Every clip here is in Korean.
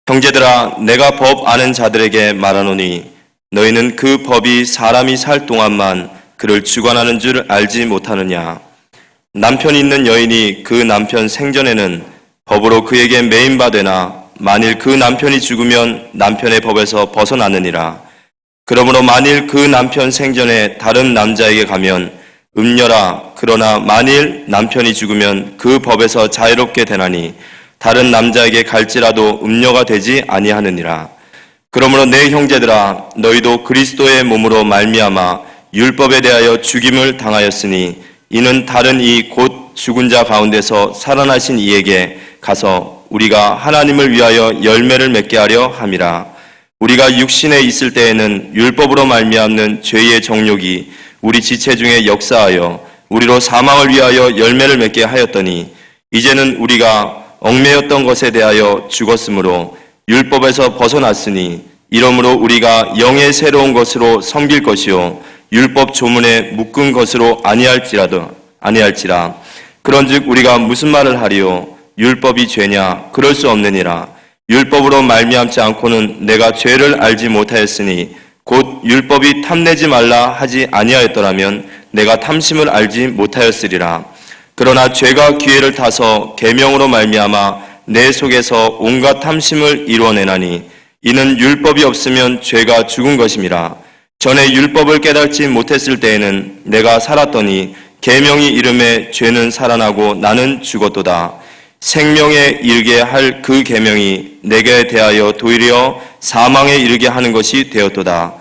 형제들아, 내가 법 아는 자들에게 말하노니 너희는 그 법이 사람이 살 동안만 그를 주관하는 줄 알지 못하느냐. 남편이 있는 여인이 그 남편 생전에는 법으로 그에게 매인바 되나 만일 그 남편이 죽으면 남편의 법에서 벗어나느니라. 그러므로 만일 그 남편 생전에 다른 남자에게 가면 음녀라. 그러나 만일 남편이 죽으면 그 법에서 자유롭게 되나니 다른 남자에게 갈지라도 음녀가 되지 아니하느니라. 그러므로 내 형제들아, 너희도 그리스도의 몸으로 말미암아 율법에 대하여 죽임을 당하였으니 이는 다른 이 곧 죽은 자 가운데서 살아나신 이에게 가서 우리가 하나님을 위하여 열매를 맺게 하려 함이라. 우리가 육신에 있을 때에는 율법으로 말미암는 죄의 정욕이 우리 지체 중에 역사하여 우리로 사망을 위하여 열매를 맺게 하였더니 이제는 우리가 얽매였던 것에 대하여 죽었으므로 율법에서 벗어났으니 이러므로 우리가 영의 새로운 것으로 섬길 것이요 율법 조문에 묶은 것으로 아니할지라. 그런즉 우리가 무슨 말을 하리요? 율법이 죄냐? 그럴 수 없느니라. 율법으로 말미암지 않고는 내가 죄를 알지 못하였으니 곧 율법이 탐내지 말라 하지 아니하였더라면 내가 탐심을 알지 못하였으리라. 그러나 죄가 기회를 타서 계명으로 말미암아 내 속에서 온갖 탐심을 이루어내나니 이는 율법이 없으면 죄가 죽은 것임이라. 전에 율법을 깨닫지 못했을 때에는 내가 살았더니 계명이 이름에 죄는 살아나고 나는 죽었도다. 생명에 이르게 할 그 계명이 내게 대하여 도리어 사망에 이르게 하는 것이 되었도다.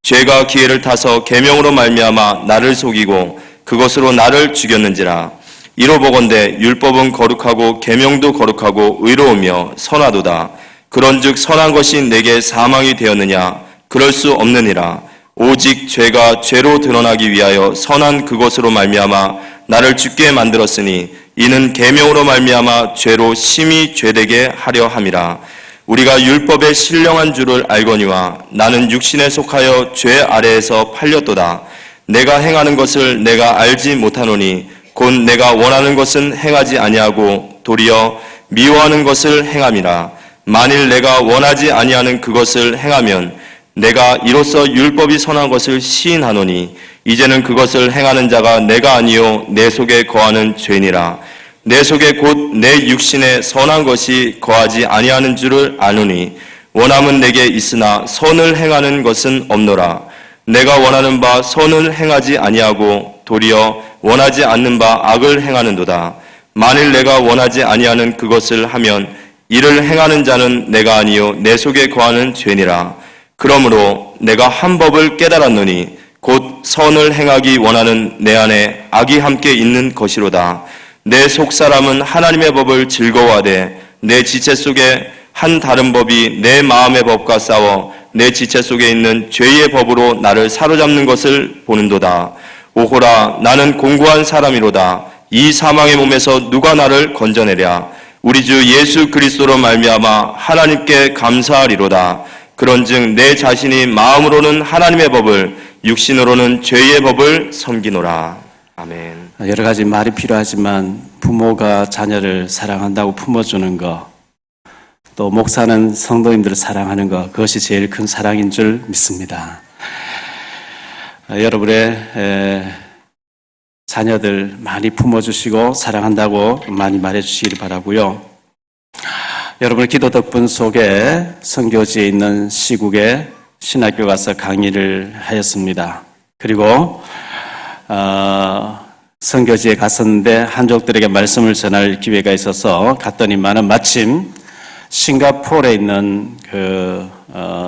죄가 기회를 타서 계명으로 말미암아 나를 속이고 그것으로 나를 죽였는지라. 이로 보건대 율법은 거룩하고 계명도 거룩하고 의로우며 선하도다. 그런즉 선한 것이 내게 사망이 되었느냐? 그럴 수 없느니라. 오직 죄가 죄로 드러나기 위하여 선한 그것으로 말미암아 나를 죽게 만들었으니 이는 계명으로 말미암아 죄로 심히 죄되게 하려 함이라. 우리가 율법의 신령한 줄을 알거니와 나는 육신에 속하여 죄 아래에서 팔렸도다. 내가 행하는 것을 내가 알지 못하노니 곧 내가 원하는 것은 행하지 아니하고 도리어 미워하는 것을 행함이라. 만일 내가 원하지 아니하는 그것을 행하면 내가 이로써 율법이 선한 것을 시인하노니 이제는 그것을 행하는 자가 내가 아니요 내 속에 거하는 죄니라. 내 속에 곧 내 육신에 선한 것이 거하지 아니하는 줄을 아노니 원함은 내게 있으나 선을 행하는 것은 없노라. 내가 원하는 바 선을 행하지 아니하고 도리어 원하지 않는 바 악을 행하는도다. 만일 내가 원하지 아니하는 그것을 하면 이를 행하는 자는 내가 아니요 내 속에 거하는 죄니라. 그러므로 내가 한 법을 깨달았노니 곧 선을 행하기 원하는 내 안에 악이 함께 있는 것이로다. 내 속사람은 하나님의 법을 즐거워하되 내 지체 속에 한 다른 법이 내 마음의 법과 싸워 내 지체 속에 있는 죄의 법으로 나를 사로잡는 것을 보는도다. 오호라, 나는 공고한 사람이로다. 이 사망의 몸에서 누가 나를 건져내랴. 우리 주 예수 그리스도로 말미암아 하나님께 감사하리로다. 그런즉 내 자신이 마음으로는 하나님의 법을 육신으로는 죄의 법을 섬기노라. 아멘. 여러 가지 말이 필요하지만 부모가 자녀를 사랑한다고 품어주는 것, 또 목사는 성도님들을 사랑하는 것, 그것이 제일 큰 사랑인 줄 믿습니다. 여러분의 자녀들 많이 품어주시고 사랑한다고 많이 말해주시기 바라고요. 여러분의 기도 덕분 속에 선교지에 있는 시국에 신학교 가서 강의를 하였습니다. 그리고 선교지에 갔었는데 한족들에게 말씀을 전할 기회가 있어서 갔더니만은 마침 싱가포르에 있는 그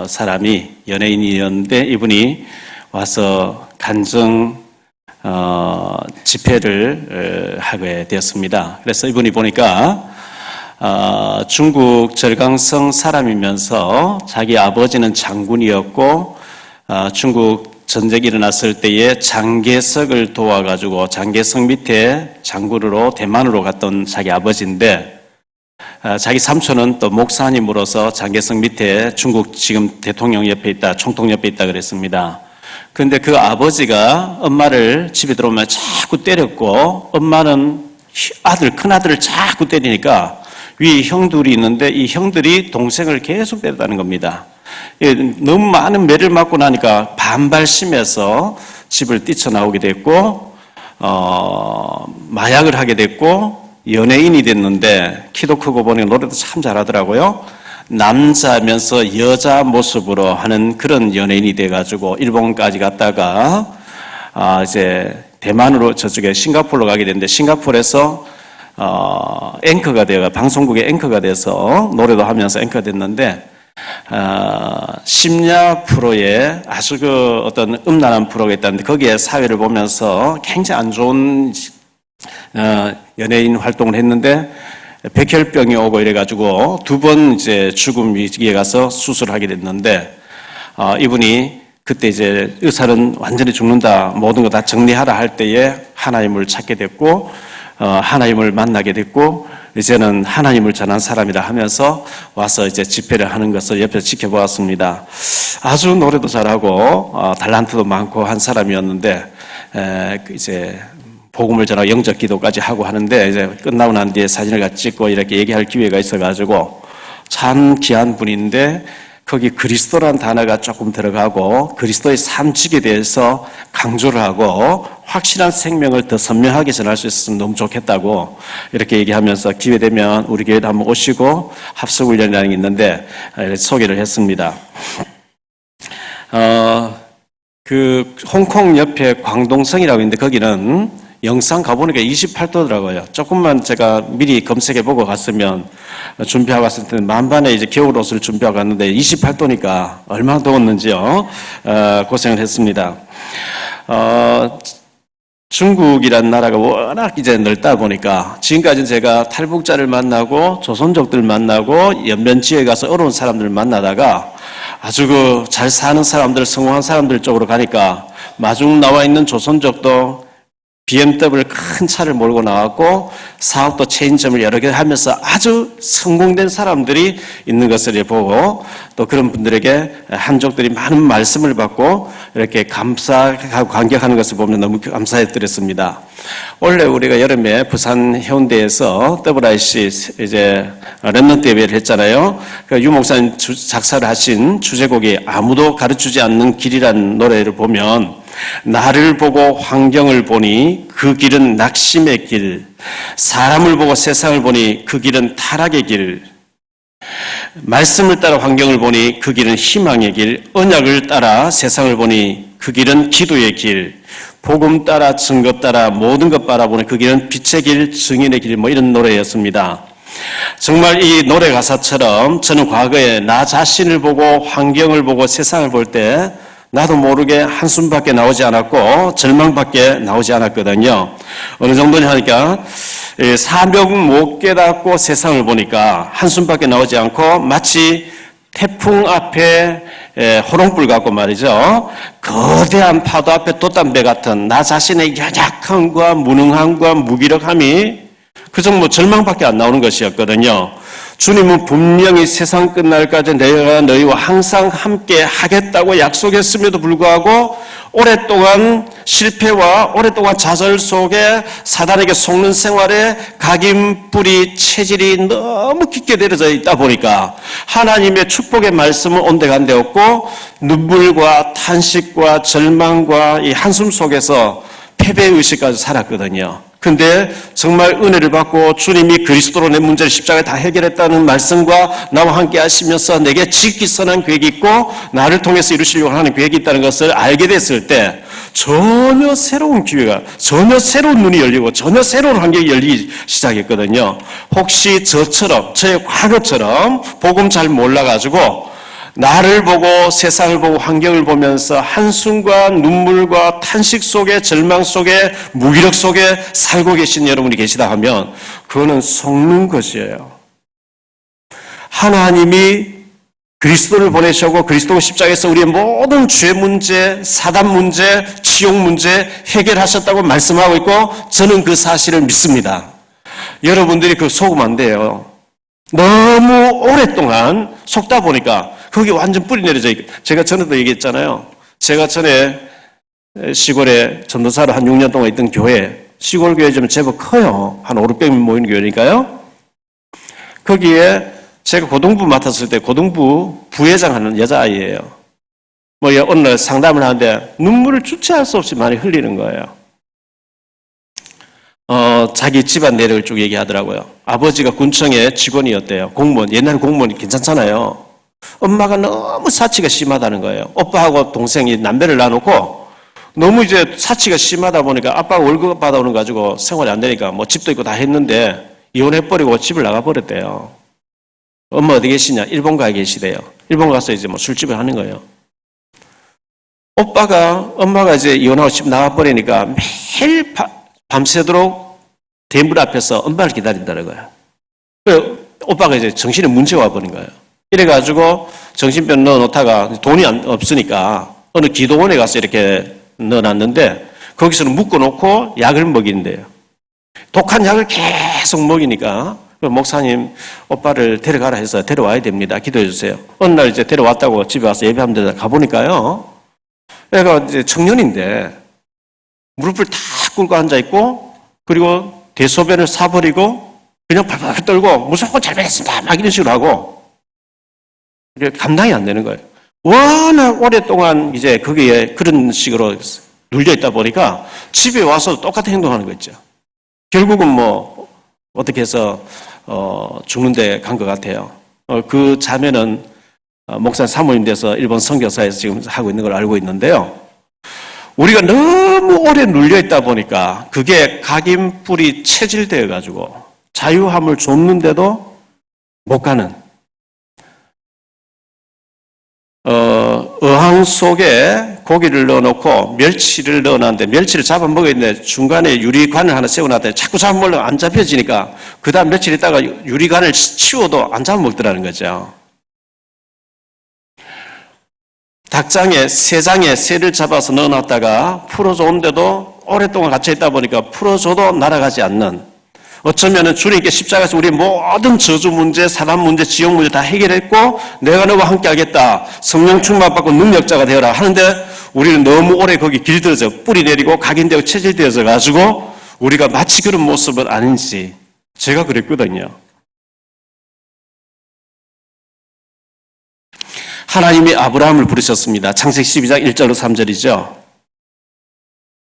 사람이 연예인이었는데 이분이 와서 간증 집회를 하게 되었습니다. 그래서 이분이 보니까 중국 절강성 사람이면서 자기 아버지는 장군이었고 중국 전쟁이 일어났을 때에 장개석을 도와가지고 장개석 밑에 장군으로 대만으로 갔던 자기 아버지인데 자기 삼촌은 또 목사님으로서 장개석 밑에 중국 지금 대통령 옆에 있다, 총통 옆에 있다 그랬습니다. 그런데 그 아버지가 엄마를 집에 들어오면 자꾸 때렸고 엄마는 큰아들을 자꾸 때리니까 위 형들이 있는데 이 형들이 동생을 계속 때렸다는 겁니다. 너무 많은 매를 맞고 나니까 반발심에서 집을 뛰쳐나오게 됐고 마약을 하게 됐고 연예인이 됐는데 키도 크고 보니 노래도 참 잘하더라고요. 남자면서 여자 모습으로 하는 그런 연예인이 돼가지고 일본까지 갔다가 이제 대만으로 저쪽에 싱가포르로 가게 됐는데 싱가포르에서 앵커가 되어 방송국의 앵커가 돼서 노래도 하면서 앵커가 됐는데 심야 프로에 아주 그 어떤 음란한 프로가 있다는데 거기에 사회를 보면서 굉장히 안 좋은 연예인 활동을 했는데 백혈병이 오고 이래가지고 두 번 이제 죽음 위기에 가서 수술하게 됐는데 이분이 그때 이제 의사는 완전히 죽는다 모든 거 다 정리하라 할 때에 하나님을 찾게 됐고 하나님을 만나게 됐고 이제는 하나님을 전한 사람이라 하면서 와서 이제 집회를 하는 것을 옆에서 지켜보았습니다. 아주 노래도 잘하고 달란트도 많고 한 사람이었는데 이제 복음을 전하고 영적 기도까지 하고 하는데 이제 끝나고 난 뒤에 사진을 같이 찍고 이렇게 얘기할 기회가 있어가지고 참 귀한 분인데 거기 그리스도란 단어가 조금 들어가고 그리스도의 삶직에 대해서 강조를 하고 확실한 생명을 더 선명하게 전할 수 있었으면 너무 좋겠다고 이렇게 얘기하면서 기회되면 우리 교회도 한번 오시고 합숙훈련이라는 게 있는데 소개를 했습니다. 그 홍콩 옆에 광동성이라고 있는데 거기는 영상 가보니까 28도더라고요. 조금만 제가 미리 검색해보고 갔으면 준비하고 갔을 때는 만반의 이제 겨울 옷을 준비하고 갔는데 28도니까 얼마나 더웠는지요. 고생을 했습니다. 중국이란 나라가 워낙 이제 넓다 보니까 지금까지는 제가 탈북자를 만나고 조선족들 만나고 연변지에 가서 어려운 사람들을 만나다가 아주 그 잘 사는 사람들, 성공한 사람들 쪽으로 가니까 마중 나와 있는 조선족도 BMW 큰 차를 몰고 나왔고 사업도 체인점을 여러 개 하면서 아주 성공된 사람들이 있는 것을 보고 또 그런 분들에게 한족들이 많은 말씀을 받고 이렇게 감사하고 감격하는 것을 보면 너무 감사했더랬습니다. 원래 우리가 여름에 부산 해운대에서 WIC 이제 랩넌트 예배를 했잖아요. 그 유 목사님 작사를 하신 주제곡이 아무도 가르치지 않는 길이라는 노래를 보면 나를 보고 환경을 보니 그 길은 낙심의 길, 사람을 보고 세상을 보니 그 길은 타락의 길, 말씀을 따라 환경을 보니 그 길은 희망의 길, 언약을 따라 세상을 보니 그 길은 기도의 길, 복음 따라 증거 따라 모든 것 바라보니 그 길은 빛의 길, 증인의 길, 뭐 이런 노래였습니다. 정말 이 노래 가사처럼 저는 과거에 나 자신을 보고 환경을 보고 세상을 볼 때 나도 모르게 한숨밖에 나오지 않았고 절망밖에 나오지 않았거든요. 어느 정도냐 하니까 사명 못 깨닫고 세상을 보니까 한숨밖에 나오지 않고 마치 태풍 앞에 호롱불 같고 말이죠. 거대한 파도 앞에 돛담배 같은 나 자신의 연약함과 무능함과 무기력함이 그저 뭐 절망밖에 안 나오는 것이었거든요. 주님은 분명히 세상 끝날까지 내가 너희와 항상 함께 하겠다고 약속했음에도 불구하고 오랫동안 실패와 오랫동안 좌절 속에 사단에게 속는 생활에 각인뿌리 체질이 너무 깊게 내려져 있다 보니까 하나님의 축복의 말씀은 온데간데 없고 눈물과 탄식과 절망과 이 한숨 속에서 패배의식까지 살았거든요. 근데 정말 은혜를 받고 주님이 그리스도로 내 문제를 십자가에 다 해결했다는 말씀과 나와 함께 하시면서 내게 지극히 선한 계획이 있고 나를 통해서 이루시려고 하는 계획이 있다는 것을 알게 됐을 때 전혀 새로운 기회가, 전혀 새로운 눈이 열리고 전혀 새로운 환경이 열리기 시작했거든요. 혹시 저처럼, 저의 과거처럼 복음 잘 몰라가지고 나를 보고 세상을 보고 환경을 보면서 한숨과 눈물과 탄식 속에 절망 속에 무기력 속에 살고 계신 여러분이 계시다 하면 그거는 속는 것이에요. 하나님이 그리스도를 보내셔고 그리스도 십자가에서 우리의 모든 죄 문제, 사단 문제, 지옥 문제 해결하셨다고 말씀하고 있고 저는 그 사실을 믿습니다. 여러분들이 그 속으면 안 돼요. 너무 오랫동안 속다 보니까 거기 완전 뿌리 내려져 있고 제가 전에도 얘기했잖아요. 제가 전에 시골에 전도사로 한 6년 동안 있던 교회 시골 교회 좀 제법 커요. 한 5, 600명 모이는 교회니까요. 거기에 제가 고등부 맡았을 때 고등부 부회장 하는 여자아이예요. 뭐 어느 날 상담을 하는데 눈물을 주체할 수 없이 많이 흘리는 거예요. 자기 집안 내력을 쭉 얘기하더라고요. 아버지가 군청의 직원이었대요. 공무원, 옛날 공무원이 괜찮잖아요. 엄마가 너무 사치가 심하다는 거예요. 오빠하고 동생이 남배를 놔놓고 너무 이제 사치가 심하다 보니까 아빠가 월급 받아오는 거 가지고 생활이 안 되니까 뭐 집도 있고 다 했는데 이혼해버리고 집을 나가버렸대요. 엄마 어디 계시냐? 일본 가 계시대요. 일본 가서 이제 뭐 술집을 하는 거예요. 엄마가 이제 이혼하고 집 나가버리니까 매일 밤새도록 대문 앞에서 엄마를 기다린다는 거예요. 오빠가 이제 정신에 문제가 와버린 거예요. 이래가지고 정신병 넣어놓다가 돈이 없으니까 어느 기도원에 가서 이렇게 넣어놨는데 거기서는 묶어놓고 약을 먹이는데요. 독한 약을 계속 먹이니까 목사님 오빠를 데려가라 해서 데려와야 됩니다. 기도해 주세요. 어느 날 이제 데려왔다고 집에 와서 예배하는 데 가보니까요. 애가 이제 청년인데 무릎을 다 꿇고 앉아있고 그리고 대소변을 사버리고 그냥 발발 떨고 무조건 잘 뵙겠습니다. 막 이런 식으로 하고 감당이 안 되는 거예요. 워낙 오랫동안 이제 거기에 그런 식으로 눌려있다 보니까 집에 와서 똑같은 행동하는 거 있죠. 결국은 뭐 어떻게 해서 죽는 데 간 것 같아요. 그 자매는 목사 사모님 돼서 일본 선교사에서 지금 하고 있는 걸 알고 있는데요. 우리가 너무 오래 눌려있다 보니까 그게 각인뿔이 체질되어 가지고 자유함을 줬는데도 못 가는 어항 속에 고기를 넣어놓고 멸치를 넣어놨는데 멸치를 잡아먹었는데 중간에 유리관을 하나 세워놨더니 자꾸 잡아먹으려고 안 잡혀지니까 그 다음 며칠 있다가 유리관을 치워도 안 잡아먹더라는 거죠. 닭장에 새장에 새를 잡아서 넣어놨다가 풀어줬는데도 오랫동안 갇혀있다 보니까 풀어줘도 날아가지 않는 어쩌면 주님께 십자가에서 우리 모든 저주 문제, 사람 문제, 지역 문제 다 해결했고 내가 너와 함께 하겠다. 성령 충만받고 능력자가 되어라 하는데 우리는 너무 오래 거기 길들여져 뿌리 내리고 각인되고 체질되어져 가지고 우리가 마치 그런 모습은 아닌지 제가 그랬거든요. 하나님이 아브라함을 부르셨습니다. 창세기 12장 1절로 3절이죠.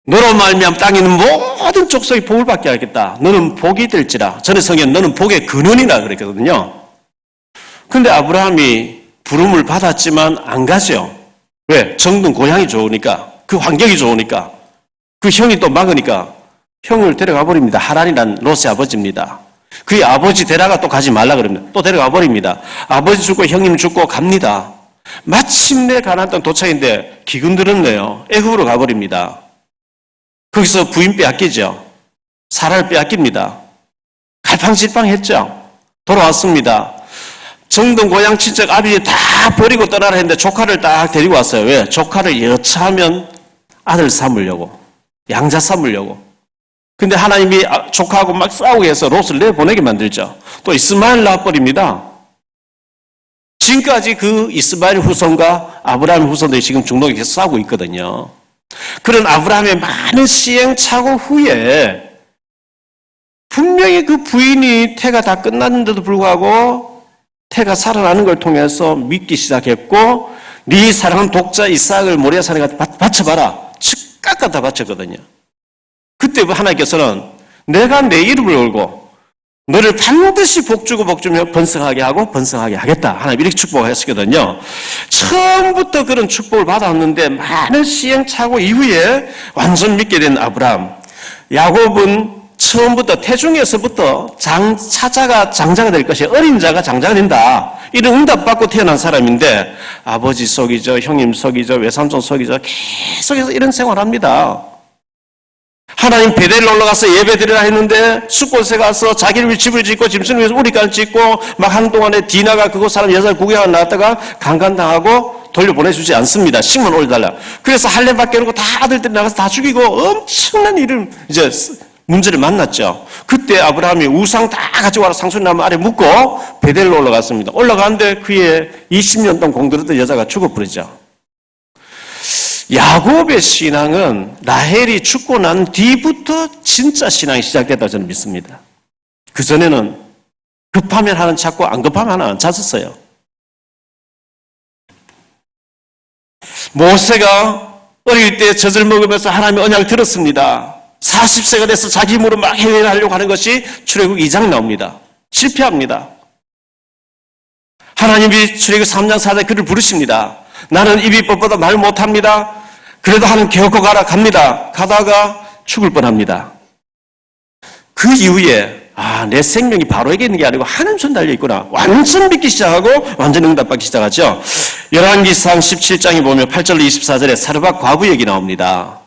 너로 말미암아 땅에 있는 모든 족속이 복을 받게 하겠다. 너는 복이 될지라. 전에 성경 너는 복의 근원이라 그랬거든요. 근데 아브라함이 부름을 받았지만 안 가죠. 왜? 정든 고향이 좋으니까, 그 환경이 좋으니까, 그 형이 또 막으니까 형을 데려가 버립니다. 하란이란 롯의 아버지입니다. 그의 아버지 데려가 또 가지 말라 그럽니다. 또 데려가 버립니다. 아버지 죽고 형님 죽고 갑니다. 마침내 가나안 땅 도착인데 기근 들었네요. 애굽으로 가버립니다. 거기서 부인 빼앗기죠. 사라를 빼앗깁니다. 갈팡질팡했죠. 돌아왔습니다. 정든 고향 친척 아비지 다 버리고 떠나라 했는데 조카를 딱 데리고 왔어요. 왜? 조카를 여차하면 아들 삼으려고, 양자 삼으려고. 근데 하나님이 조카하고 막 싸우게 해서 롯을 내보내게 만들죠. 또 이스마엘 낳아버립니다. 지금까지 그 이스마엘 후손과 아브라함 후손들이 지금 중동에 계속 싸우고 있거든요. 그런 아브라함의 많은 시행착오 후에 분명히 그 부인이 태가 다 끝났는데도 불구하고 태가 살아나는 걸 통해서 믿기 시작했고 네 사랑하는 독자 이삭을 모리아 산에 바쳐봐라. 즉각 갖다 바쳤거든요. 그때 하나님께서는 내가 내 이름을 걸고 너를 반드시 복주고 복주며 번성하게 하고 번성하게 하겠다. 하나님 이렇게 축복하셨거든요. 처음부터 그런 축복을 받았는데 많은 시행착오 이후에 완전 믿게 된 아브라함. 야곱은 처음부터 태중에서부터 차자가 장자가 될 것이 어린 자가 장자가 된다. 이런 응답받고 태어난 사람인데 아버지 속이죠. 형님 속이죠. 외삼촌 속이죠. 계속해서 이런 생활합니다. 하나님 베델로 올라가서 예배드리라 했는데 숫곳에 가서 자기를 위해 집을 짓고 짐승을 위해서 우리간을 짓고 막 한동안에 디나가 그곳 사람 여자를 구경하러 나왔다가 강간당하고 돌려보내주지 않습니다. 식만 올려달라. 그래서 할례밖에 놓고 다 아들들이 나가서 다 죽이고 엄청난 일을 이제 문제를 만났죠. 그때 아브라함이 우상 다 가지고 와서 상수리나무 아래 묻고 베델로 올라갔습니다. 올라가는데 그의 20년 동안 공들였던 여자가 죽어버리죠. 야곱의 신앙은 라헬이 죽고 난 뒤부터 진짜 신앙이 시작됐다고 저는 믿습니다. 그전에는 급하면 하나는 찾고 안 급하면 하나는 안 찾았어요. 모세가 어릴 때 젖을 먹으면서 하나님의 언약을 들었습니다. 40세가 돼서 자기 힘으로 막 해외를 하려고 하는 것이 출애굽 2장에 나옵니다. 실패합니다. 하나님이 출애굽 3장 4장에 그를 부르십니다. 나는 입이 뻣뻣하다 말 못합니다. 그래도 하나님 개혁고 가라 갑니다. 가다가 죽을 뻔합니다. 그 이후에 내 생명이 바로에게 있는 게 아니고 하나님 손 달려 있구나. 완전 믿기 시작하고 완전 응답받기 시작하죠. 열왕기상 17장에 보면 8절로 24절에 사르밧 과부 얘기 나옵니다.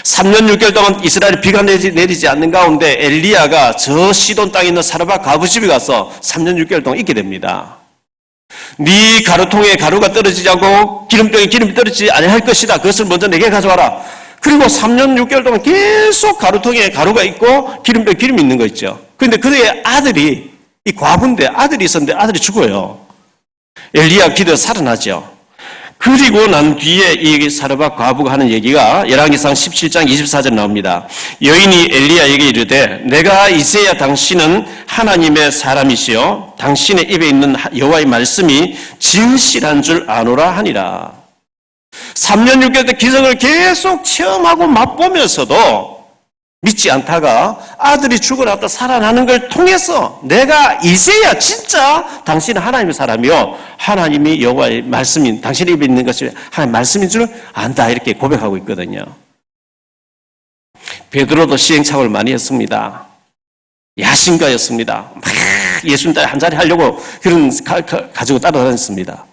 3년 6개월 동안 이스라엘이 비가 내리지 않는 가운데 엘리야가 저 시돈 땅에 있는 사르밧 과부 집에 가서 3년 6개월 동안 있게 됩니다. 네 가루통에 가루가 떨어지지 않고 기름병에 기름이 떨어지지 아니할 것이다. 그것을 먼저 내게 가져와라. 그리고 3년 6개월 동안 계속 가루통에 가루가 있고 기름병에 기름이 있는 거 있죠. 그런데 그의 아들이, 이 과부인데 아들이 있었는데 아들이 죽어요. 엘리야 기도에 살아나죠. 그리고 난 뒤에 이 사르밧 과부가 하는 얘기가 열왕기상 17장 24절 나옵니다. 여인이 엘리야에게 이르되 내가 이제야 당신은 하나님의 사람이시요 당신의 입에 있는 여호와의 말씀이 진실한 줄 아노라 하니라. 3년 6개월 때 기적을 계속 체험하고 맛보면서도 믿지 않다가 아들이 죽어났다 살아나는 걸 통해서 내가 이제야 진짜 당신은 하나님의 사람이요 하나님이 여호와의 말씀인 당신의 입에 있는 것이 하나님의 말씀인 줄 안다 이렇게 고백하고 있거든요. 베드로도 시행착오를 많이 했습니다. 야심가였습니다. 막 예수님 따라 한 자리 하려고 그런 가지고 따라다녔습니다.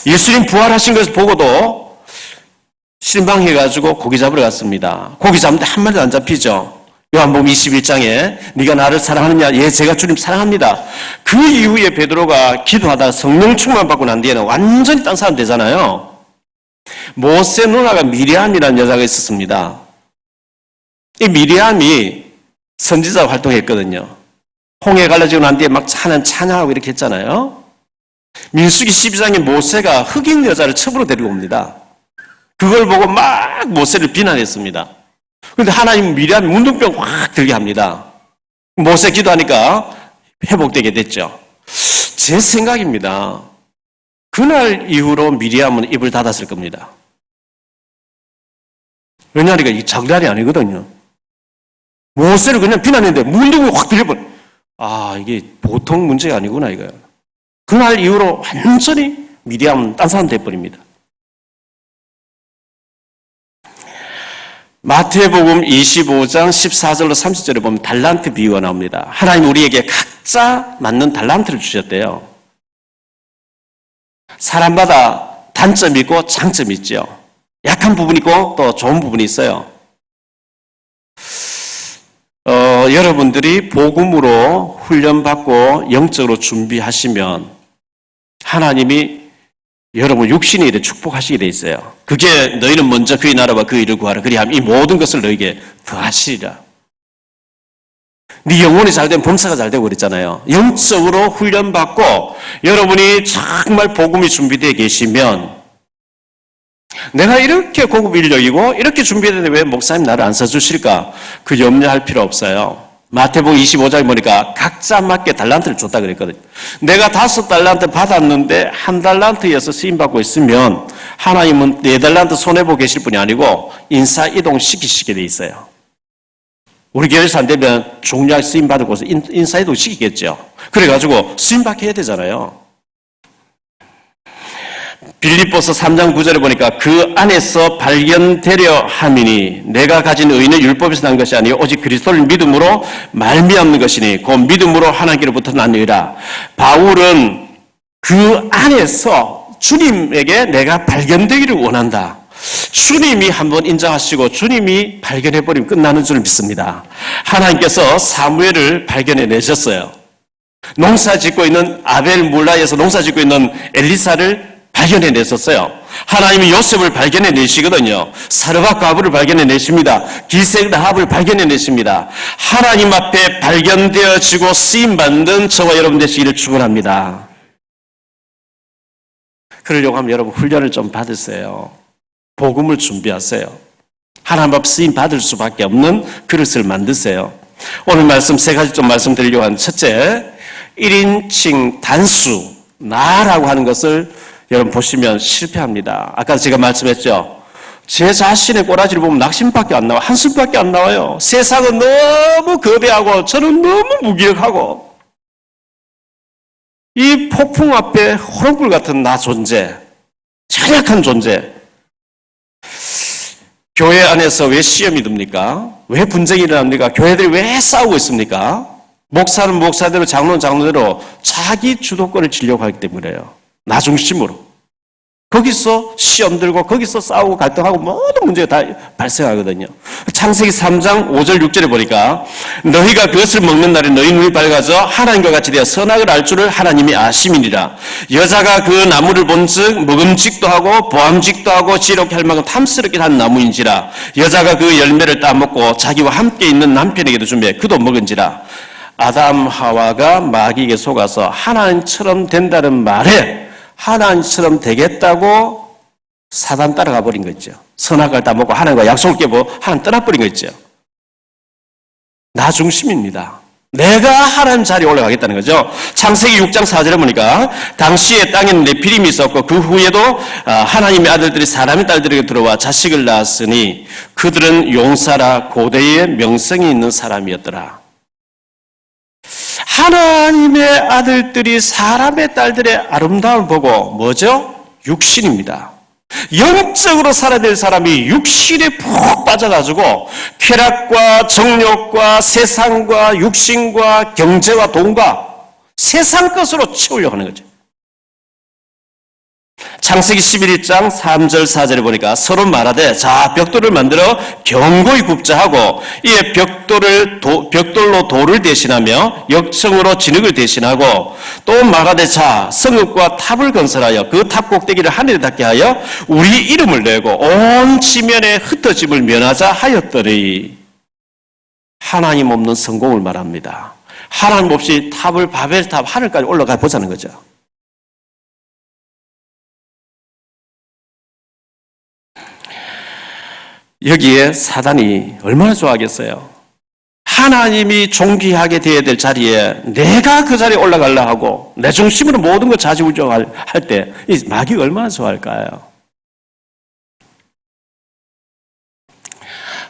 예수님 부활하신 것을 보고도 실망해가지고 고기 잡으러 갔습니다. 고기 잡는데 한 마리도 안 잡히죠. 요한복음 21장에 네가 나를 사랑하느냐? 예, 제가 주님 사랑합니다. 그 이후에 베드로가 기도하다가 성령 충만 받고 난 뒤에는 완전히 딴 사람 되잖아요. 모세 누나가 미리암이라는 여자가 있었습니다. 이 미리암이 선지자 활동했거든요. 홍해 갈라지고 난 뒤에 막 찬양하고 이렇게 했잖아요. 민수기 12장에 모세가 흑인 여자를 첩으로 데리고 옵니다. 그걸 보고 막 모세를 비난했습니다. 그런데 하나님은 미리암이 문둥병 확 들게 합니다. 모세 기도하니까 회복되게 됐죠. 제 생각입니다. 그날 이후로 미리암은 입을 닫았을 겁니다. 왜냐하니까 이게 장난이 아니거든요. 모세를 그냥 비난했는데 문둥을 확 들려버려. 이게 보통 문제가 아니구나 이거예요. 그날 이후로 완전히 미리암은 딴 사람 돼버립니다. 마태복음 25장 14절로 30절에 보면 달란트 비유가 나옵니다. 하나님 우리에게 각자 맞는 달란트를 주셨대요. 사람마다 단점이 있고 장점이 있죠. 약한 부분이 있고 또 좋은 부분이 있어요. 여러분들이 복음으로 훈련받고 영적으로 준비하시면 하나님이 여러분 육신의 일에 축복하시게 돼 있어요. 그게 너희는 먼저 그의 나라와 그 일을 구하라. 그리하면 이 모든 것을 너에게 더하시리라. 네 영혼이 잘되면 범사가 잘되고 그랬잖아요. 영적으로 훈련받고 여러분이 정말 복음이 준비되어 계시면 내가 이렇게 고급 인력이고 이렇게 준비되는데 왜 목사님 나를 안 써주실까? 그 염려할 필요 없어요. 마태복음 25장에 보니까 각자 맞게 달란트를 줬다 그랬거든요. 내가 5달란트 받았는데 1달란트에서 쓰임받고 있으면 하나님은 4달란트 손해보고 계실 분이 아니고 인사이동 시키시게 돼 있어요. 우리 교회에서 안 되면 종료하게 쓰임받을 곳에 인사이동 시키겠죠. 그래가지고 쓰임받게 해야 되잖아요. 빌립보서 3장 9절에 보니까 그 안에서 발견되려 함이니 내가 가진 의는 율법에서 난 것이 아니요 오직 그리스도를 믿음으로 말미암는 것이니 그 믿음으로 하나님께로부터 난 의라. 바울은 그 안에서 주님에게 내가 발견되기를 원한다. 주님이 한번 인정하시고 주님이 발견해버리면 끝나는 줄 믿습니다. 하나님께서 사무엘을 발견해 내셨어요. 농사 짓고 있는 아벨 물라에서 농사 짓고 있는 엘리사를 발견해 냈었어요. 하나님이 요셉을 발견해 내시거든요. 사르밧 과부를 발견해 내십니다. 기생 라합을 발견해 내십니다. 하나님 앞에 발견되어지고 쓰임받는 저와 여러분 되시기를 축원합니다. 그러려고 하면 여러분 훈련을 좀 받으세요. 복음을 준비하세요. 하나님 앞 쓰임 받을 수밖에 없는 그릇을 만드세요. 오늘 말씀 3가지 좀 말씀드리려고 하는 첫째, 1인칭 단수, 나라고 하는 것을 여러분 보시면 실패합니다. 아까 제가 말씀했죠. 제 자신의 꼬라지를 보면 낙심밖에 안 나와. 한숨밖에 안 나와요. 세상은 너무 거대하고 저는 너무 무기력하고 이 폭풍 앞에 호롱불 같은 나 존재, 연약한 존재. 교회 안에서 왜 시험이 듭니까? 왜 분쟁이 일어납니까? 교회들이 왜 싸우고 있습니까? 목사는 목사대로, 장로는 장로대로 자기 주도권을 지려고 하기 때문에요. 나 중심으로. 거기서 시험 들고 거기서 싸우고 갈등하고 모든 문제가 다 발생하거든요. 창세기 3장 5절 6절에 보니까 너희가 그것을 먹는 날에 너희 눈이 밝아져 하나님과 같이 되어 선악을 알 줄을 하나님이 아심이니라. 여자가 그 나무를 본즉 먹음직도 하고 보암직도 하고 지혜롭게 할 만큼 탐스럽게 한 나무인지라. 여자가 그 열매를 따먹고 자기와 함께 있는 남편에게도 주매 그도 먹은지라. 아담 하와가 마귀에게 속아서 하나님처럼 된다는 말에 하나님처럼 되겠다고 사단 따라가 버린 거죠. 선악을 다 먹고 하나님과 약속을 깨고 하나님 떠나버린 거죠. 나 중심입니다. 내가 하나님 자리에 올라가겠다는 거죠. 창세기 6장 4절에 보니까 당시에 땅에는 네피림이 있었고 그 후에도 하나님의 아들들이 사람의 딸들에게 들어와 자식을 낳았으니 그들은 용사라 고대의 명성이 있는 사람이었더라. 하나님의 아들들이 사람의 딸들의 아름다움을 보고 뭐죠? 육신입니다. 영적으로 살아야 될 사람이 육신에 푹 빠져가지고 쾌락과 정욕과 세상과 육신과 경제와 돈과 세상 것으로 채우려고 하는 거죠. 창세기 11장 3절 4절에 보니까 서로 말하되 자 벽돌을 만들어 견고히 굽자 하고 이에 벽돌로 돌을 대신하며 역청으로 진흙을 대신하고 또 말하되 자 성읍과 탑을 건설하여 그 탑 꼭대기를 하늘에 닿게 하여 우리 이름을 내고 온 지면에 흩어짐을 면하자 하였더니 하나님 없는 성공을 말합니다. 하나님 없이 탑을 바벨탑 하늘까지 올라가 보자는 거죠. 여기에 사단이 얼마나 좋아하겠어요. 하나님이 존귀하게 되어야 될 자리에 내가 그 자리에 올라가려 하고 내 중심으로 모든 걸 좌지우지할 때 이 마귀가 얼마나 좋아할까요?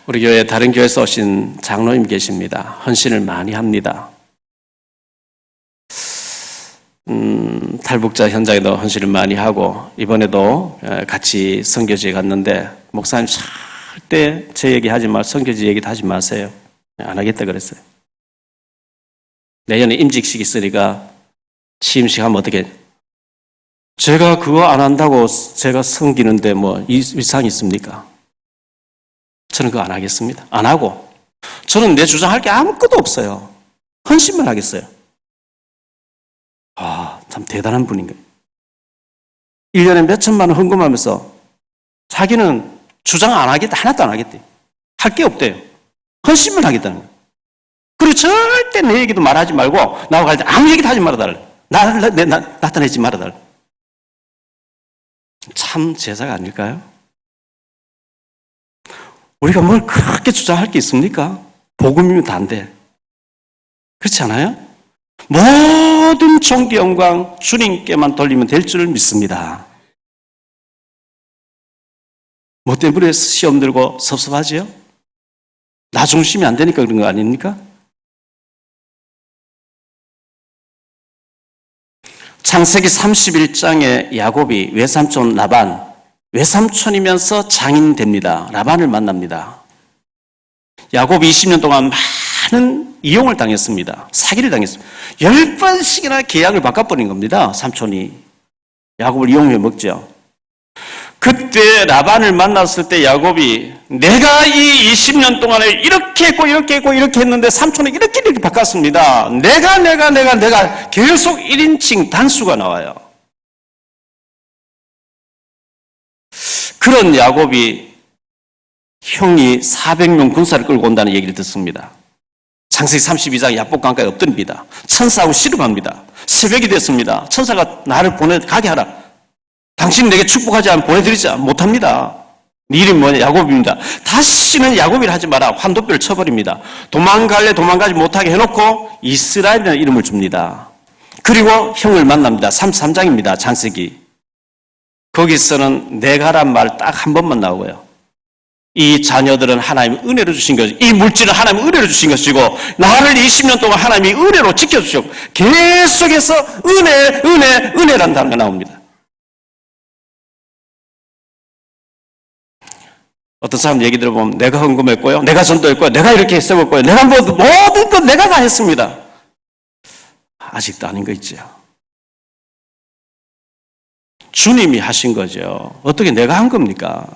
우리 교회 다른 교회에서 오신 장로님 계십니다. 헌신을 많이 합니다. 탈북자 현장에도 헌신을 많이 하고 이번에도 같이 선교지에 갔는데 목사님 절대 제 얘기하지 마, 선교지 얘기도 하지 마세요. 안 하겠다 그랬어요. 내년에 임직식 있으니까 취임식 하면 어떻게? 제가 그거 안 한다고 제가 섬기는데 뭐 이상이 있습니까? 저는 그거 안 하겠습니다. 안 하고 저는 내 주장할 게 아무것도 없어요. 헌신만 하겠어요. 참 대단한 분인 거예요. 1년에 몇 천만 원 헌금하면서 자기는 주장 안 하겠다. 하나도 안 하겠대. 할 게 없대요. 헌신만 하겠다는 거예요. 그리고 절대 내 얘기도 말하지 말고 나하고 갈 때 아무 얘기도 하지 말아달라. 나타내지 말아달라. 참 제자가 아닐까요? 우리가 뭘 그렇게 주장할 게 있습니까? 복음이면 다인데. 그렇지 않아요? 모든 존귀 영광 주님께만 돌리면 될 줄 믿습니다. 뭐 때문에 시험 들고 섭섭하지요? 나 중심이 안 되니까 그런 거 아닙니까? 창세기 31장에 야곱이 외삼촌 라반, 외삼촌이면서 장인 됩니다. 라반을 만납니다. 야곱이 20년 동안 많은 이용을 당했습니다. 사기를 당했습니다. 10번씩이나 계약을 바꿔버린 겁니다. 삼촌이. 야곱을 이용해 먹죠. 그때 라반을 만났을 때 야곱이 내가 이 20년 동안에 이렇게 했고 이렇게 했고 이렇게 했는데 삼촌이 이렇게 바꿨습니다. 내가 계속 1인칭 단수가 나와요. 그런 야곱이 형이 400명 군사를 끌고 온다는 얘기를 듣습니다. 창세기 32장 야복강가에 엎드립니다. 천사하고 씨름합니다. 새벽이 됐습니다. 천사가 나를 가게 하라. 당신 내게 축복하지 않으면 보내드리지 못합니다. 네 이름이 뭐냐? 야곱입니다. 다시는 야곱이라 하지 마라. 환도뼈를 쳐버립니다. 도망갈래 도망가지 못하게 해놓고 이스라엘이라는 이름을 줍니다. 그리고 형을 만납니다. 33장입니다. 창세기. 거기서는 내가란 말 딱 한 번만 나오고요. 이 자녀들은 하나님이 은혜로 주신 것이고, 이 물질은 하나님이 은혜로 주신 것이고, 나를 20년 동안 하나님이 은혜로 지켜주셨고, 계속해서 은혜라는 단어가 나옵니다. 어떤 사람 얘기 들어보면 내가 헌금했고요, 내가 전도했고요, 내가 이렇게 세웠고요, 내가 모든 것 내가 다 했습니다. 아직도 아닌 거 있죠. 주님이 하신 거죠. 어떻게 내가 한 겁니까?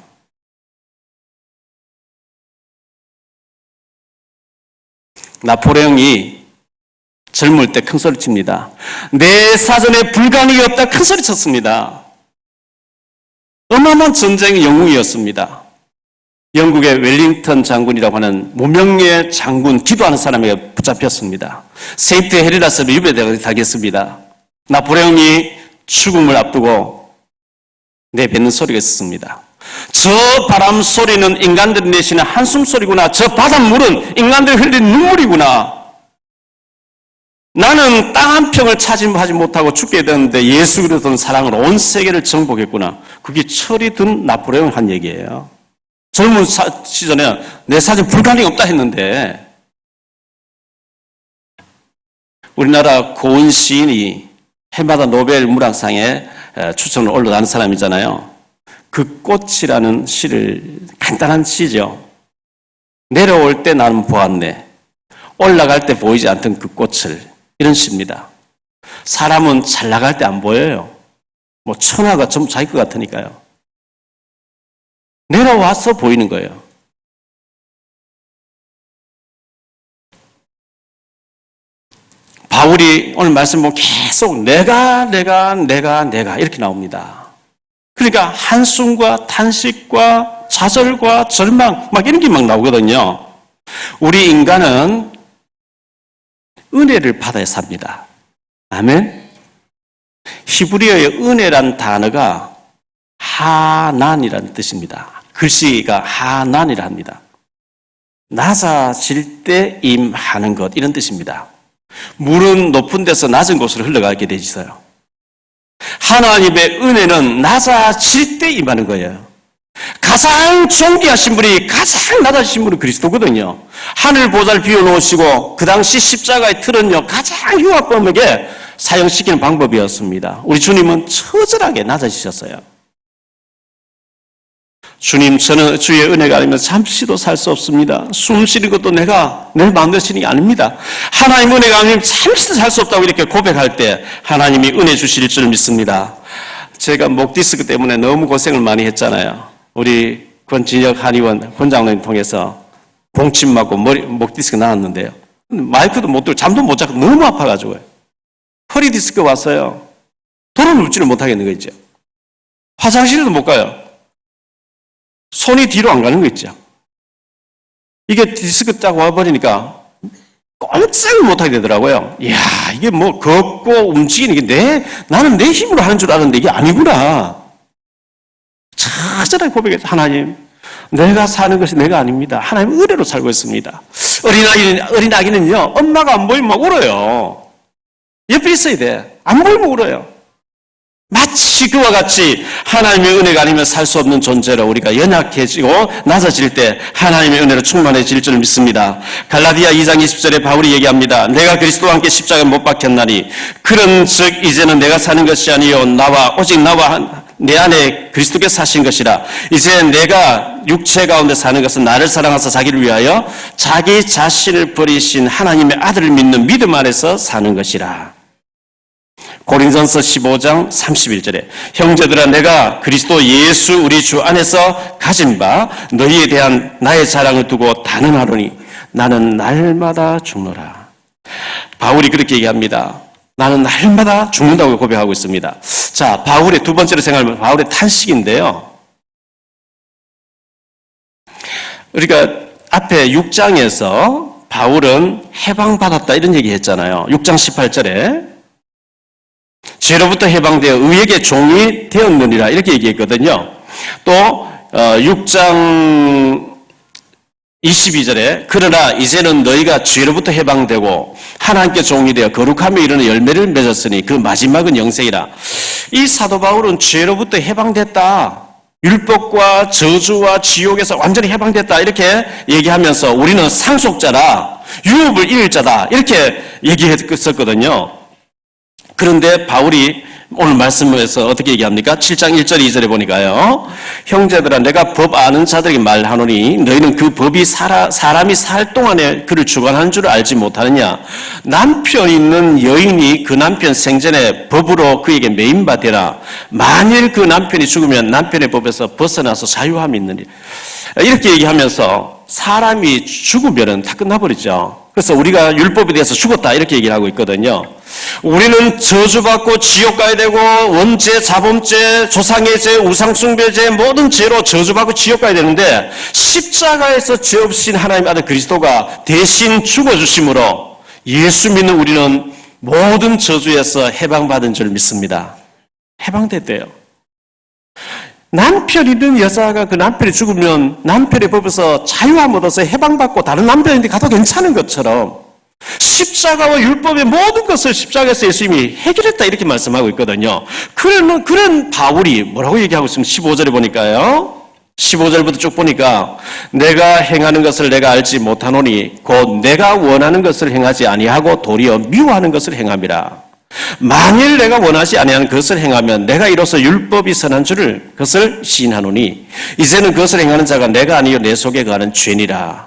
나포레옹이 젊을 때 큰 소리 칩니다. 내 사전에 불가능이 없다 큰 소리 쳤습니다. 어마어마한 전쟁의 영웅이었습니다. 영국의 웰링턴 장군이라고 하는 무명의 장군, 기도하는 사람에게 붙잡혔습니다. 세인트 헤리라스로 유배당했습니다. 나포레옹이 죽음을 앞두고 내뱉는 소리가 있었습니다. 저 바람 소리는 인간들이 내쉬는 한숨 소리구나. 저 바닷물은 인간들이 흘리는 눈물이구나. 나는 땅 한 평을 차지하지 못하고 죽게 되었는데 예수 그리스도는 사랑으로 온 세계를 정복했구나. 그게 철이 든 나포레옹 한 얘기예요. 젊은 시절에 내 사전 불가능이 없다 했는데, 우리나라 고은 시인이 해마다 노벨 문학상에 추천을 올라가는 사람이잖아요. 그 꽃이라는 시를, 간단한 시죠. 내려올 때 나는 보았네. 올라갈 때 보이지 않던 그 꽃을. 이런 시입니다. 사람은 잘 나갈 때 안 보여요. 뭐 천하가 전부 자기 것 같으니까요. 내려와서 보이는 거예요. 바울이 오늘 말씀 보면 계속 내가 이렇게 나옵니다. 그러니까 한숨과 탄식과 좌절과 절망 막 이런 게 막 나오거든요. 우리 인간은 은혜를 받아야 삽니다. 아멘. 히브리어의 은혜란 단어가 하난이라는 뜻입니다. 글씨가 하난이라 합니다. 낮아질 때 임하는 것, 이런 뜻입니다. 물은 높은 데서 낮은 곳으로 흘러가게 되어 있어요. 하나님의 은혜는 낮아질 때 임하는 거예요. 가장 존귀하신 분이, 가장 낮아지신 분이 그리스도거든요. 하늘 보좌를 비워놓으시고 그 당시 십자가의 틀은요, 가장 흉악범에게 사용시키는 방법이었습니다. 우리 주님은 처절하게 낮아지셨어요. 주님, 저는 주의 은혜가 아니면 잠시도 살 수 없습니다. 숨 쉬는 것도 내가 내 마음대로 쉬는 게 아닙니다. 하나님 은혜가 아니면 잠시도 살 수 없다고 이렇게 고백할 때 하나님이 은혜 주실 줄 믿습니다. 제가 목 디스크 때문에 너무 고생을 많이 했잖아요. 우리 권진혁 한의원 권장님 통해서 봉침 맞고 목 디스크 나왔는데요. 마이크도 못 들고 잠도 못 자고 너무 아파가지고요. 허리 디스크 왔어요. 돌아 눕지를 못하겠는 거 있죠. 화장실도 못 가요. 손이 뒤로 안 가는 거 있죠. 이게 디스크 딱 와버리니까 꼼짝을 못하게 되더라고요. 이야, 이게 뭐 걷고 움직이는 게 나는 내 힘으로 하는 줄 알았는데 이게 아니구나. 처절하게 고백했죠. 하나님, 내가 사는 것이 내가 아닙니다. 하나님 은혜로 살고 있습니다. 어린아기는요, 엄마가 안 보이면 막 울어요. 옆에 있어야 돼. 안 보이면 울어요. 마치 그와 같이 하나님의 은혜가 아니면 살 수 없는 존재로 우리가 연약해지고 낮아질 때 하나님의 은혜로 충만해질 줄 믿습니다. 갈라디아 2장 20절에 바울이 얘기합니다. 내가 그리스도와 함께 십자가에 못 박혔나니 그런즉 이제는 내가 사는 것이 아니요 오직 나와 내 안에 그리스도께서 사신 것이라. 이제 내가 육체 가운데 사는 것은 나를 사랑하사 자기를 위하여 자기 자신을 버리신 하나님의 아들을 믿는 믿음 안에서 사는 것이라. 고린전서 15장 31절에 형제들아, 내가 그리스도 예수 우리 주 안에서 가진 바 너희에 대한 나의 자랑을 두고 단언하노니 나는 날마다 죽노라. 바울이 그렇게 얘기합니다. 나는 날마다 죽는다고 고백하고 있습니다. 자, 바울의 두 번째로 생각하면 바울의 탄식인데요. 그러니까 앞에 6장에서 바울은 해방받았다 이런 얘기 했잖아요. 6장 18절에 죄로부터 해방되어 의에게 종이 되었느니라 이렇게 얘기했거든요. 또 6장 22절에 그러나 이제는 너희가 죄로부터 해방되고 하나님께 종이 되어 거룩함에 이르는 열매를 맺었으니 그 마지막은 영생이라. 이 사도 바울은 죄로부터 해방됐다. 율법과 저주와 지옥에서 완전히 해방됐다. 이렇게 얘기하면서 우리는 상속자라, 유업을 잃을 자다. 이렇게 얘기했었거든요. 그런데 바울이 오늘 말씀에서 어떻게 얘기합니까? 7장 1절 2절에 보니까요. 형제들아 내가 법 아는 자들에게 말하노니 너희는 그 법이 사람이 살 동안에 그를 주관하는 줄 알지 못하느냐. 남편 있는 여인이 그 남편 생전에 법으로 그에게 매인바 되라. 만일 그 남편이 죽으면 남편의 법에서 벗어나서 자유함이 있느니. 이렇게 얘기하면서 사람이 죽으면 다 끝나버리죠. 그래서 우리가 율법에 대해서 죽었다 이렇게 얘기를 하고 있거든요. 우리는 저주받고 지옥 가야 되고 원죄, 자범죄, 조상의 죄, 우상숭배죄 모든 죄로 저주받고 지옥 가야 되는데 십자가에서 죄 없인 하나님 아들 그리스도가 대신 죽어주심으로 예수 믿는 우리는 모든 저주에서 해방받은 줄 믿습니다. 해방됐대요. 남편이든 여자가 그 남편이 죽으면 남편의 법에서 자유함 얻어서 해방받고 다른 남편인데 가도 괜찮은 것처럼 십자가와 율법의 모든 것을 십자가에서 예수님이 해결했다 이렇게 말씀하고 있거든요. 그런 바울이 뭐라고 얘기하고 있습니까? 15절에 보니까요. 15절부터 쭉 보니까 내가 행하는 것을 내가 알지 못하노니 곧 내가 원하는 것을 행하지 아니하고 도리어 미워하는 것을 행함이라. 만일 내가 원하지 아니하는 것을 행하면 내가 이로써 율법이 선한 줄을 그것을 시인하노니 이제는 그것을 행하는 자가 내가 아니요 내 속에 거하는 죄니라.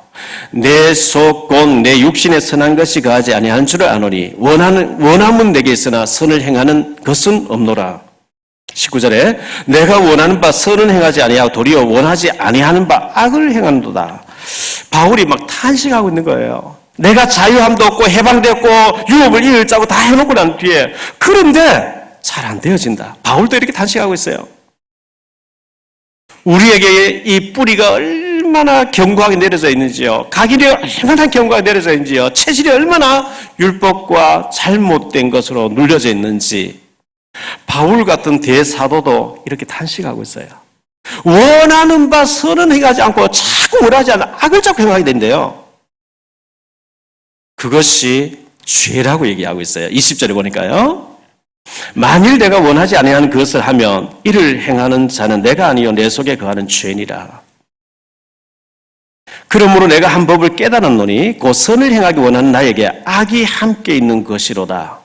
내 속 곧 내 육신에 선한 것이 거하지 아니하는 줄을 아노니 원함은 내게 있으나 선을 행하는 것은 없노라. 19절에 내가 원하는 바 선은 행하지 아니하고 도리어 원하지 아니하는 바 악을 행하는도다. 바울이 막 탄식하고 있는 거예요. 내가 자유함도 없고 해방됐고 유업을 잃을 자고 다 해놓고 난 뒤에 그런데 잘 안 되어진다. 바울도 이렇게 탄식하고 있어요. 우리에게 이 뿌리가 얼마나 견고하게 내려져 있는지요. 각인이 얼마나 견고하게 내려져 있는지요. 체질이 얼마나 율법과 잘못된 것으로 눌려져 있는지 바울 같은 대사도도 이렇게 탄식하고 있어요. 원하는 바 선은 행하지 않고 자꾸 원하지 않는 악을 자꾸 행하게 된대요. 그것이 죄라고 얘기하고 있어요. 20절에 보니까요. 만일 내가 원하지 아니하는 그것을 하면 이를 행하는 자는 내가 아니요 내 속에 거하는 죄니라. 그러므로 내가 한 법을 깨달았노니 곧 선을 행하기 원하는 나에게 악이 함께 있는 것이로다.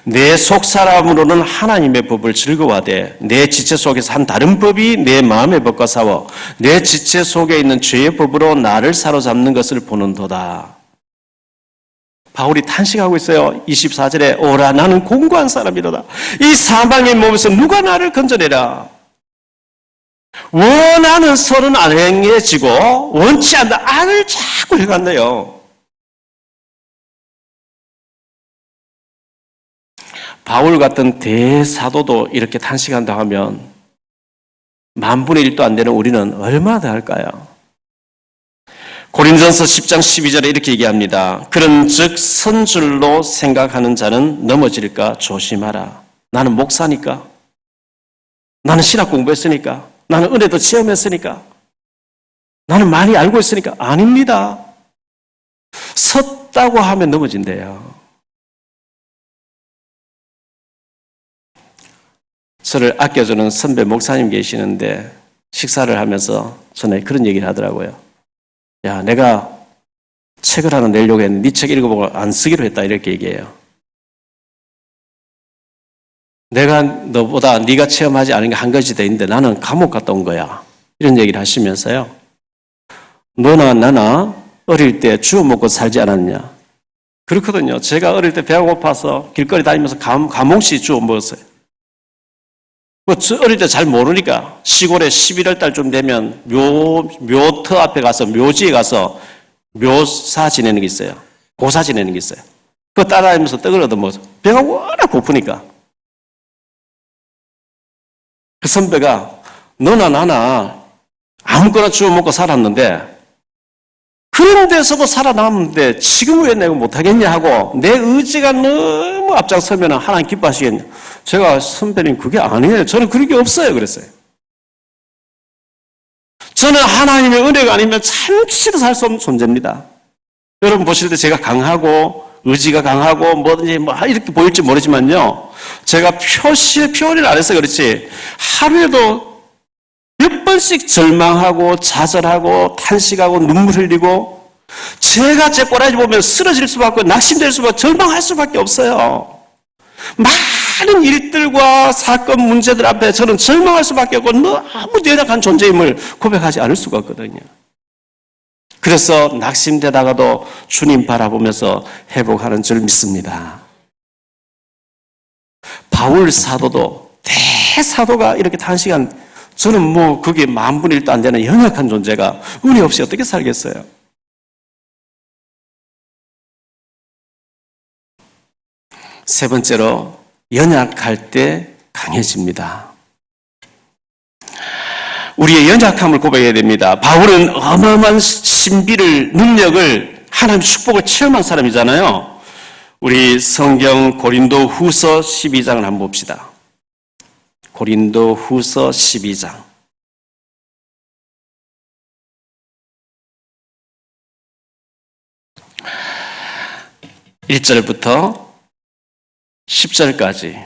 내 속사람으로는 하나님의 법을 즐거워하되 내 지체 속에서 한 다른 법이 내 마음의 법과 싸워 내 지체 속에 있는 죄의 법으로 나를 사로잡는 것을 보는도다. 바울이 탄식하고 있어요. 24절에 오라 나는 공고한 사람이로다. 이 사망의 몸에서 누가 나를 건져내라. 원하는 선은 안 행해지고 원치 않는 악을 자꾸 해간대요. 바울 같은 대사도도 이렇게 탄식한다 하면 만분의 1도 안 되는 우리는 얼마나 더 할까요? 고린전서 10장 12절에 이렇게 얘기합니다. 그런즉 선줄로 생각하는 자는 넘어질까 조심하라. 나는 목사니까. 나는 신학 공부했으니까. 나는 은혜도 체험했으니까. 나는 많이 알고 있으니까. 아닙니다. 섰다고 하면 넘어진대요. 저를 아껴주는 선배 목사님 계시는데 식사를 하면서 전에 그런 얘기를 하더라고요. 야, 내가 책을 하나 내려고 했는데 네 책 읽어보고 안 쓰기로 했다 이렇게 얘기해요. 내가 너보다 네가 체험하지 않은 게 한 가지 돼 있는데 나는 감옥 갔다 온 거야. 이런 얘기를 하시면서요. 너나 나나 어릴 때 주워 먹고 살지 않았냐. 그렇거든요. 제가 어릴 때 배가 고파서 길거리 다니면서 감옥시 주워 먹었어요. 어릴 때 잘 모르니까 시골에 11월 달쯤 되면 묘터 앞에 가서 묘지에 가서 묘사 지내는 게 있어요. 고사 지내는 게 있어요. 그거 따라다니면서 떡을 얻어먹어서 배가 워낙 고프니까 그 선배가 너나 나나 아무거나 주워 먹고 살았는데 그런 데서도 살아남는데 지금 왜 내가 못하겠냐 하고 내 의지가 너무 앞장서면 하나님 기뻐하시겠냐. 제가 선배님 그게 아니에요. 저는 그런 게 없어요. 그랬어요. 저는 하나님의 은혜가 아니면 잠시도 살 수 없는 존재입니다. 여러분 보실 때 제가 강하고 의지가 강하고 뭐든지 뭐 이렇게 보일지 모르지만요. 제가 표현을 안 해서 그렇지 하루에도 몇 번씩 절망하고 좌절하고 탄식하고 눈물 흘리고 제가 제 꼬라지 보면 쓰러질 수밖에 낙심될 수밖에 절망할 수밖에 없어요. 많은 일들과 사건 문제들 앞에 저는 절망할 수밖에 없고 너무 연약한 존재임을 고백하지 않을 수가 없거든요. 그래서 낙심되다가도 주님 바라보면서 회복하는 줄 믿습니다. 바울 사도도 대사도가 이렇게 탄식한 저는 뭐 그게 10,000분의 1도 안 되는 연약한 존재가 은혜 없이 어떻게 살겠어요? 세 번째로 연약할 때 강해집니다. 우리의 연약함을 고백해야 됩니다. 바울은 어마어마한 신비를 능력을 하나님의 축복을 체험한 사람이잖아요. 우리 성경 고린도 후서 12장을 한번 봅시다. 고린도 후서 12장 1절부터 10절까지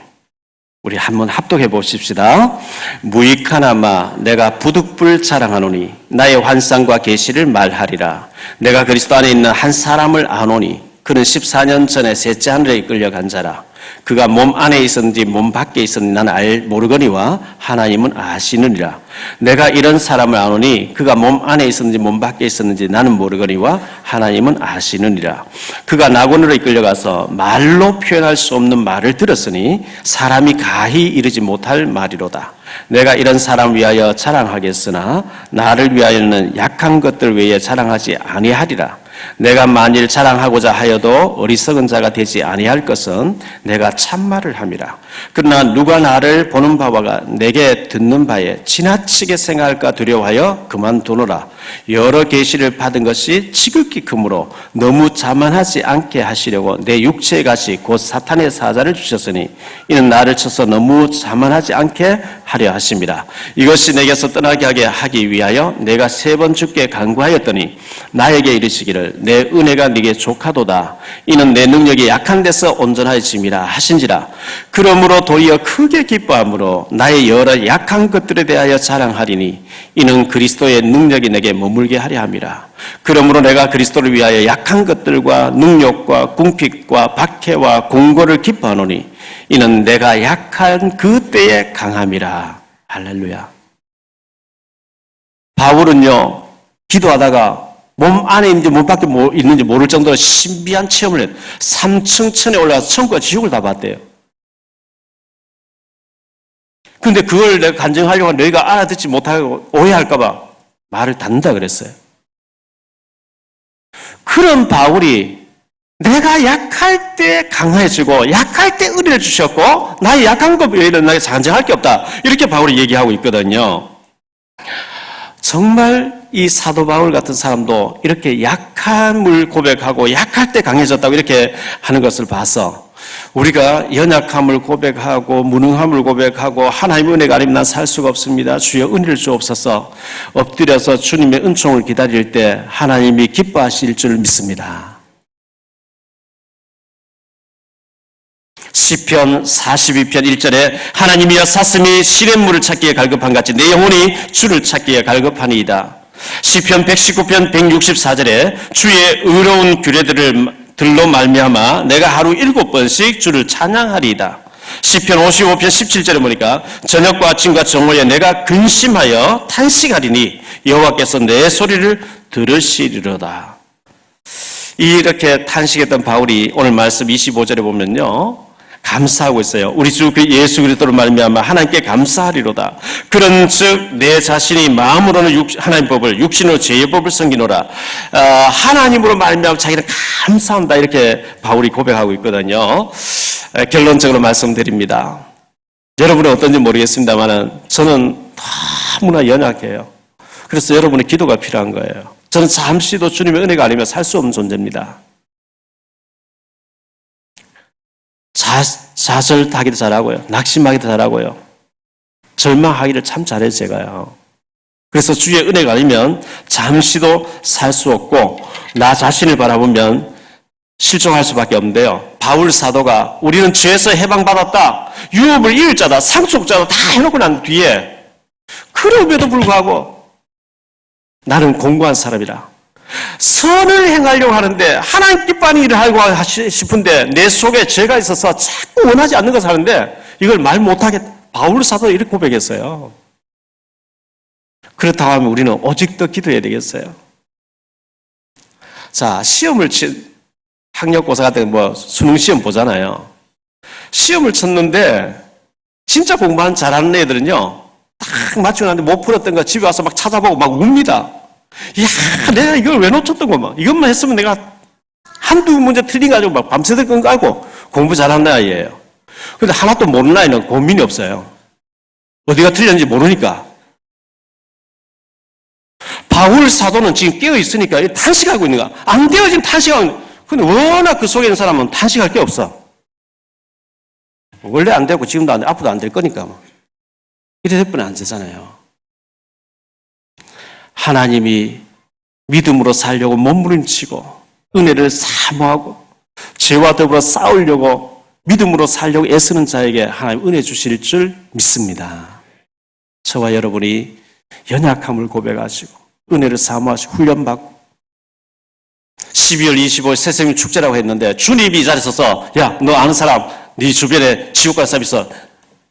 우리 한번 합독해 보십시다. 무익하나마 내가 부득불 자랑하노니 나의 환상과 계시를 말하리라. 내가 그리스도 안에 있는 한 사람을 아노니 그는 14년 전에 셋째 하늘에 이끌려 간 자라. 그가 몸 안에 있었는지 몸 밖에 있었는지 나는 모르거니와 하나님은 아시느니라. 내가 이런 사람을 아노니 그가 몸 안에 있었는지 몸 밖에 있었는지 나는 모르거니와 하나님은 아시느니라. 그가 낙원으로 이끌려가서 말로 표현할 수 없는 말을 들었으니 사람이 가히 이르지 못할 말이로다. 내가 이런 사람 위하여 자랑하겠으나 나를 위하여는 약한 것들 외에 자랑하지 아니하리라. 내가 만일 자랑하고자 하여도 어리석은 자가 되지 아니할 것은 내가 참말을 함이라. 그러나 누가 나를 보는 바와 내게 듣는 바에 지나치게 생각할까 두려워하여 그만두노라. 여러 계시를 받은 것이 지극히 크므로 너무 자만하지 않게 하시려고 내 육체의 가시 곧 사탄의 사자를 주셨으니 이는 나를 쳐서 너무 자만하지 않게 하려 하심이라. 이것이 내게서 떠나게 하기 위하여 내가 3번 주께 간구하였더니 나에게 이르시기를 내 은혜가 네게 족하도다. 이는 내 능력이 약한 데서 온전하여짐이라 하신지라. 그러므로 도리어 크게 기뻐함으로 나의 여러 약한 것들에 대하여 자랑하리니 이는 그리스도의 능력이 내게 머물게 하려 함이라. 그러므로 내가 그리스도를 위하여 약한 것들과 능력과 궁핍과 박해와 공고를 기뻐하노니 이는 내가 약한 그 때에 강함이라. 할렐루야. 바울은요 기도하다가 몸 안에 있는지 몸 밖에 있는지 모를 정도로 신비한 체험을 했어요. 3층 천에 올라가서 천국과 지옥을 다 봤대요. 근데 그걸 내가 간증하려고 너희가 알아듣지 못하고 오해할까봐 말을 닫는다 그랬어요. 그런 바울이 내가 약할 때 강해지고 약할 때 은혜를 주셨고 나의 약한 것 외에는 나에게 잔증할 게 없다. 이렇게 바울이 얘기하고 있거든요. 정말 이 사도 바울 같은 사람도 이렇게 약함을 고백하고 약할 때 강해졌다고 이렇게 하는 것을 봐서 우리가 연약함을 고백하고 무능함을 고백하고 하나님의 은혜가 아니면 난 살 수가 없습니다. 주여 은혜를 주옵소서 엎드려서 주님의 은총을 기다릴 때 하나님이 기뻐하실 줄 믿습니다. 시편 42편 1절에 하나님이여 사슴이 시냇물을 찾기에 갈급한 같이 내 영혼이 주를 찾기에 갈급하니이다. 시편 119편 164절에 주의 의로운 규례들로 말미암아 내가 하루 7번씩 주를 찬양하리이다. 시편 55편 17절에 보니까 저녁과 아침과 정오에 내가 근심하여 탄식하리니 여호와께서 내 소리를 들으시리로다. 이렇게 탄식했던 바울이 오늘 말씀 25절에 보면요 감사하고 있어요. 우리 주 예수 그리스도로 말미암아 하나님께 감사하리로다. 그런즉 내 자신이 마음으로는 하나님 법을 육신으로 죄의 법을 섬기노라. 하나님으로 말미암아 자기는 감사한다 이렇게 바울이 고백하고 있거든요. 결론적으로 말씀드립니다. 여러분은 어떤지 모르겠습니다만 저는 너무나 연약해요. 그래서 여러분의 기도가 필요한 거예요. 저는 잠시도 주님의 은혜가 아니면 살 수 없는 존재입니다. 좌절하기도 잘하고요. 낙심하기도 잘하고요. 절망하기를 참 잘해요, 제가요. 그래서 주의 은혜가 아니면 잠시도 살 수 없고 나 자신을 바라보면 실종할 수밖에 없는데요. 바울 사도가 우리는 죄에서 해방받았다, 유업을 이을 자다, 상속자다 다 해놓고 난 뒤에 그럼에도 불구하고 나는 공고한 사람이라. 선을 행하려고 하는데 하나님 기뻐하는 일을 하려고 싶은데 내 속에 죄가 있어서 자꾸 원하지 않는 것을 하는데 이걸 말 못하겠다. 바울 사도가 이렇게 고백했어요. 그렇다고 하면 우리는 오직 더 기도해야 되겠어요. 자, 시험을 학력고사 같은 수능 시험 보잖아요. 시험을 쳤는데 진짜 공부한 잘하는 애들은요, 딱 맞추고 나는데 못 풀었던 거 집에 와서 막 찾아보고 막 웁니다. 이야, 내가 이걸 왜 놓쳤던 거만. 이것만 했으면 내가 한두 문제 틀린 거 가지고 막 밤새들 끈 깔고 공부 잘하는 아이예요. 근데 하나도 모르는 아이는 고민이 없어요. 어디가 틀렸는지 모르니까. 바울 사도는 지금 깨어 있으니까 탄식하고 있는 거야. 안 깨어지면 탄식하고 있는 거야. 근데 워낙 그 속에 있는 사람은 탄식할 게 없어. 원래 안 되고 지금도 안 돼. 앞으로도 안 될 거니까. 이래 될 뿐이 안 되잖아요. 하나님이 믿음으로 살려고 몸부림치고 은혜를 사모하고 죄와 더불어 싸우려고 믿음으로 살려고 애쓰는 자에게 하나님 은혜 주실 줄 믿습니다. 저와 여러분이 연약함을 고백하시고 은혜를 사모하시고 훈련받고 12월 25일 새생명 축제라고 했는데 주님이 이 자리에 서서 야, 너 아는 사람 네 주변에 지옥 갈 사람 있어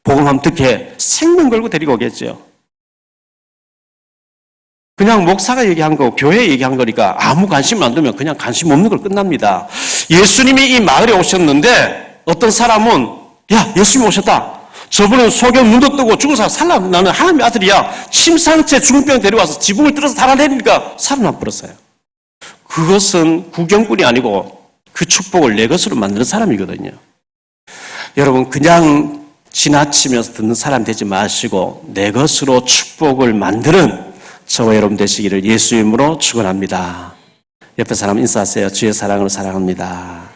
복음 한번 듣게 생명 걸고 데리고 오겠죠. 그냥 목사가 얘기한 거, 교회 얘기한 거니까 아무 관심 안 두면 그냥 관심 없는 걸 끝납니다. 예수님이 이 마을에 오셨는데 어떤 사람은 야, 예수님 오셨다. 저분은 속여 눈도 뜨고 죽은 사람 살라. 나는 하나님의 아들이야. 침상째 죽은 병 데려와서 지붕을 뚫어서 달아내니까 살아나 버렸어요. 그것은 구경꾼이 아니고 그 축복을 내 것으로 만드는 사람이거든요. 여러분 그냥 지나치면서 듣는 사람 되지 마시고 내 것으로 축복을 만드는 저와 여러분 되시기를 예수 이름으로 축원합니다. 옆에 사람 인사하세요. 주의 사랑으로 사랑합니다.